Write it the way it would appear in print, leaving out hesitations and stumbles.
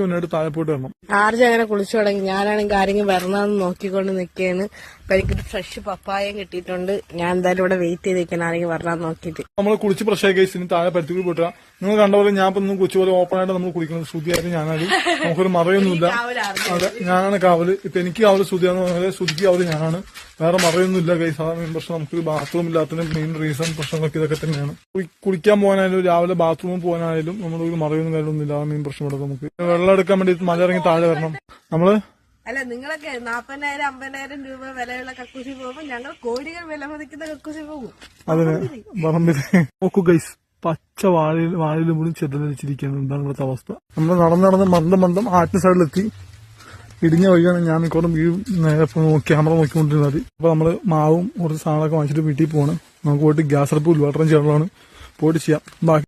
കുറച്ച് മുന്നോട്ട് താഴെ പോയിട്ട് വരണം. ആർജ് അങ്ങനെ കുളിച്ചു തുടങ്ങി. ഞാനാണെങ്കിൽ ആരെങ്കിലും വരണമെന്ന് നോക്കിക്കൊണ്ട് നിൽക്കുകയാണ്. അപ്പൊ എനിക്കൊരു ഫ്രഷ് പപ്പായം കിട്ടിയിട്ടുണ്ട്. ഞാൻ എന്തായാലും ഇവിടെ വെയിറ്റ് ചെയ്ത് നിൽക്കാൻ ആരെങ്കിലും വരണമെന്ന് നോക്കിയിട്ട്. നമ്മൾ കുളിച്ച് ഫ്രഷ് കേസ് ഇനി താഴെ പരുത്തിക്കൂടി പോയിട്ടാ. നിങ്ങൾ കണ്ട പോലെ ഞാൻ ഇപ്പൊ കുളിച്ച പോലെ ഓപ്പൺ ആയിട്ട് നമ്മൾ കുളിക്കുന്നത്. ശ്രുതിയായിട്ട് ഞാനത് നമുക്കൊരു മറയൊന്നുമില്ല. അതെ, ഞാനാണ് കാവല്. ഇപ്പൊ എനിക്ക് കാവല് ശ്രുതിയാന്ന് പറഞ്ഞാൽ ശ്രുതിക്ക് കാവല് ഞാനാണ്. വേറെ മറയൊന്നുമില്ല കൈസ്. ആ മെയിൻ പ്രശ്നം നമുക്ക് ബാത്റൂം ഇല്ലാത്തതിന് മെയിൻ റീസൺ പ്രശ്നങ്ങളൊക്കെ ഇതൊക്കെ തന്നെയാണ്. കുളിക്കാൻ പോകാനായാലും രാവിലെ ബാത്റൂമിൽ പോകാനായാലും നമ്മളൊരു മറയൊന്നും കാര്യമൊന്നുമില്ല. ആ മെയിൻ പ്രശ്നം ഇവിടെ നമുക്ക് വെള്ളം എടുക്കാൻ വേണ്ടി മല ഇറങ്ങി താഴെ വരണം നമ്മള്. അല്ല, നിങ്ങളൊക്കെ 40,000 50,000 രൂപ വിലയുള്ള കക്കൂസി പോകുമ്പോൾ ഞങ്ങൾ കോടികൾ വില മതിക്കുന്ന കക്കൂസി പോകും. അതിന് പറമ്പില് നോക്കൂ ഗൈസ്, പച്ച വാഴയിലും കൂടി ചെതലിച്ചിരിക്കുകയാണ്. എന്താണ് ഇവിടുത്തെ അവസ്ഥ? നമ്മൾ നടന്ന് മന്ദം ആറ്റിന് സൈഡിലെത്തി. ഇടിഞ്ഞ വഴിയാണ്. ഞാൻ മിക്കവാറും ക്യാമറ നോക്കിക്കൊണ്ടിരുന്നത്. അപ്പൊ നമ്മള് മാവും കുറച്ച് സാധനങ്ങളൊക്കെ വാങ്ങിച്ചിട്ട് വീട്ടിൽ പോവാണ്. നമുക്ക് പോയിട്ട് ഗ്യാസ് അടുപ്പ് ഉദ്ഘാടനം ചെയ്യാനുള്ളതാണ്. പോയിട്ട് ചെയ്യാം. ബാക്കി